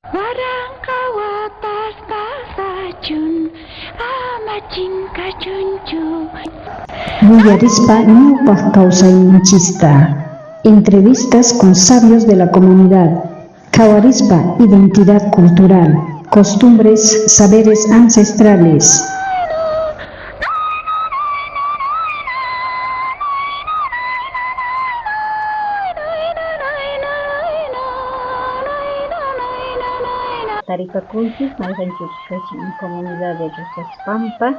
Barang kawatas kasajun amacin kacuncu. Muyarispa Ñupaj Kawsayninchista. Entrevistas con sabios de la comunidad. Kawarispa Identidad cultural. Costumbres, saberes ancestrales. Taripakunchis mayqanchik kachin comunidad de Rosas Pampa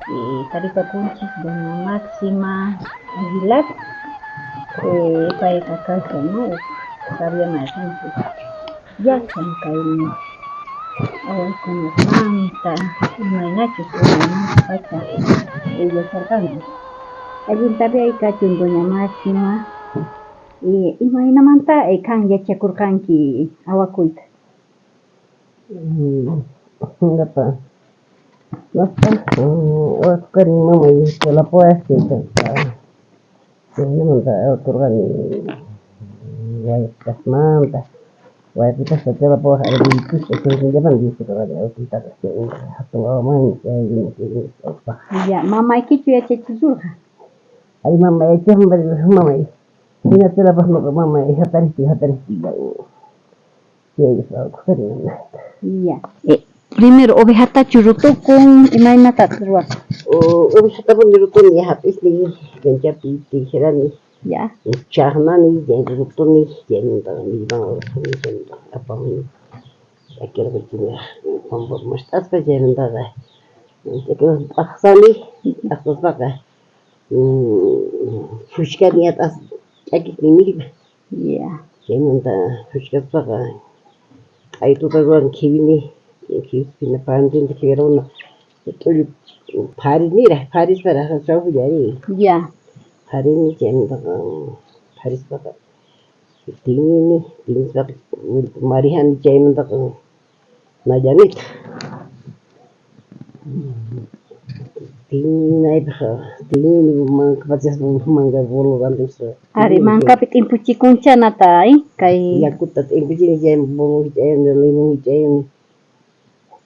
y taripakunchis doña Máxima Aguilar payqa kayqa no sabia mayqanchik yachan kay awaykunamanta imaynachus pacha yacharqanku allintariyay kachun doña Máxima y imaynamanta kan yachakurqanki awakuyta. Ngapa Oscar mamay la puesta manta otorgan guayas manta guayas se la puedo hacer que llevan dice que vale ocultar que hasta mamá Ya mamaykichu yachachizurqa ay mamá es mamá mira te la paso mamá es hataristi ya ya primero ovejata churutukun imaynata ruwaq ovejata rutuni hapis ni ganchapi tijerani ya chahnani rutuni yenta ni vamos apa ni aquel que tiene como estás cayendo da que ahsani ahsas vaca fushkani atas aquí ni ya yenta fushkas vaca ahí tú te ruan kivini kivini pandin te kivero Tuli Paris para hacer jari. ya Paris ni yenta Paris vaca tini vaca marihan yenta Nayarit. Tini manga bolu gantus. ari mankapit impuchikunchana kay Yakutat impuchini jam bolu jam limu jam.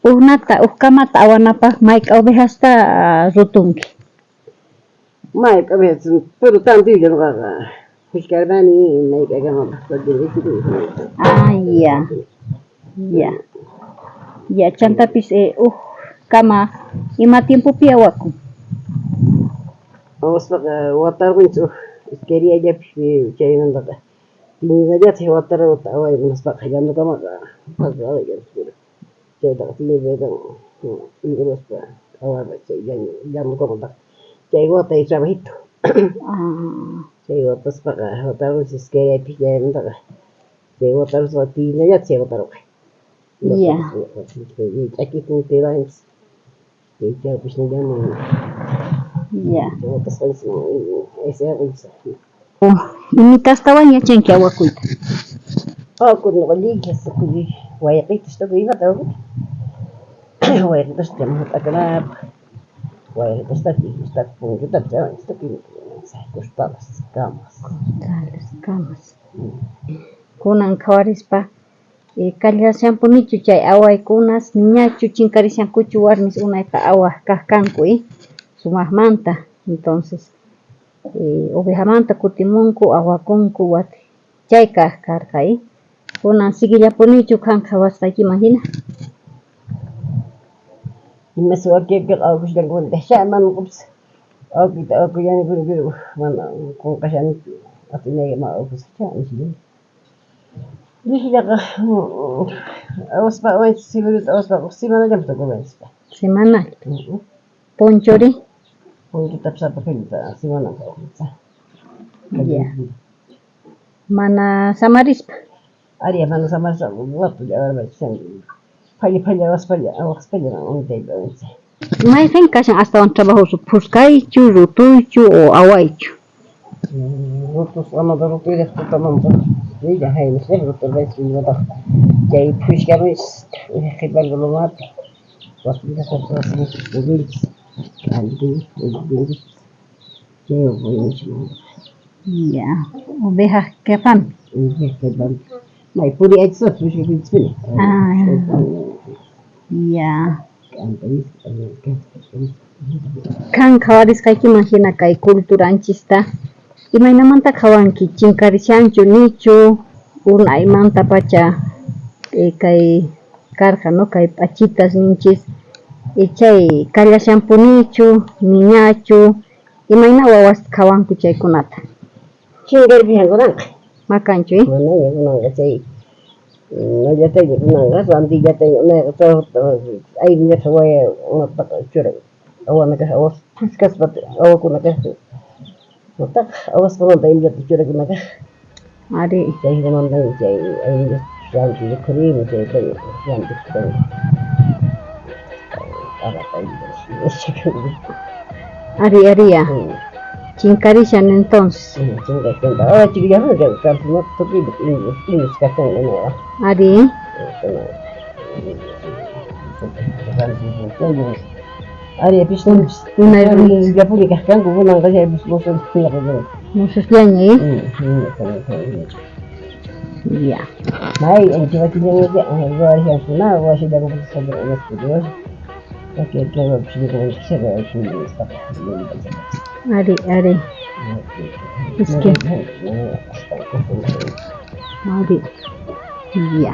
uhnata uhkamata awanapaq mayqa ovejasta rutunki Mayqa ovejasta puro tanto yunqa Hushkarbani mayqa gama ya chantapis kama ima tiempopi awakun Ospaqa watarqunchu quería ya chaymanta tinidallata watarata awaykunaspaqa llantutamaqa chaytaqa tinidayta igorospa awaypa chay llantutamantaqa chay watay trabajito chay wataspaqa watarqunchis queriaypi chaymantaqa chay wataruspa tinidallata chay watarqa ya ch'akikun tiranchis chaypish llaman ya watasqanchis ese imitastawan yachanki awakuyta Kuno ligas kuli wayqitas to imata wayqitas tamatakana wayqitas está punta chavan está costadas camas kunan kawarispa kallashanpunichu chay awaykunas ñachu chinkarishankuchu warmis unayta awaq kajkanku sumaqmanta entonces ovejamanta kutimunku awakunku wati chay karqa kunan sigillapunichu kan qhawasqaykiman hina imasuwakiqa awkushankunta shamanqups awkuyani pero mana qunqashani atinayma awkusachani Lihillaqa awaspa simanallamanta quranchikta semanal ponchori Ponchutapas apakillata simananta ya mana samarispa Ari mana samarsa watulla awarmachishan palla awaspalla unitaypa mayqin kashan astawan trabajosu puskaychu rutuychu o awaychu Rutus amada rutuyta tutamanta Ella hayna ruturbayta wata chay pushkamis qhiparqulumanta wasillata ya oveja qhipan Mai puri aja sos, pushi kucing. Ya. Kan kawaris kayki imagina kay kulturanchista imaynamanta kawanki chinkarishanchu nichu unaymanta pacha kay karqa no kay p'achitas ninchis chay kallashanpu nichu niñachu imayna wawas kawanku chaykunata Chinkarpijankunanqa. makanchu Manaña kunanqa chay nollataña kunanqa rantillataña unaqa ayllata waya unataqa churan awanaka awas kuskaspa awakunaka notaqa awaskunanta ayllata churakunaka ari chaykunanta chay ayllata rantikurimi chaytaña rantikurani ariya chinkarishan entonces chiquillas que no toqué y ari Ari piston una ya publicas kan ko nang kasi mo so siya ko. mususnya ya Mai en chiva tiene ya va ya kuna va si da ko sa de en estudio. Oke claro, si ko se va si está. ari es que ari ya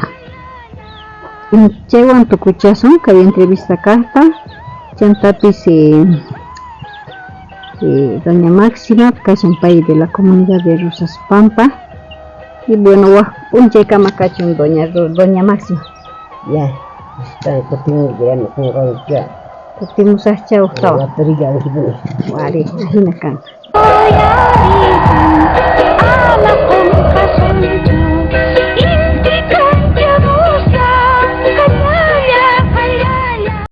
llevan tu cuchazón que había entrevista carta Chantapis doña Máxima, Cachampay de la comunidad de Rosas Pampa. Y bueno, un checa macachun doña Máxima. Ya, está continuando ya no tengo ya. Continuamos a chau chau. La teriga de sini. Wari, ahina kan. Oh ya, ala kong kasunod.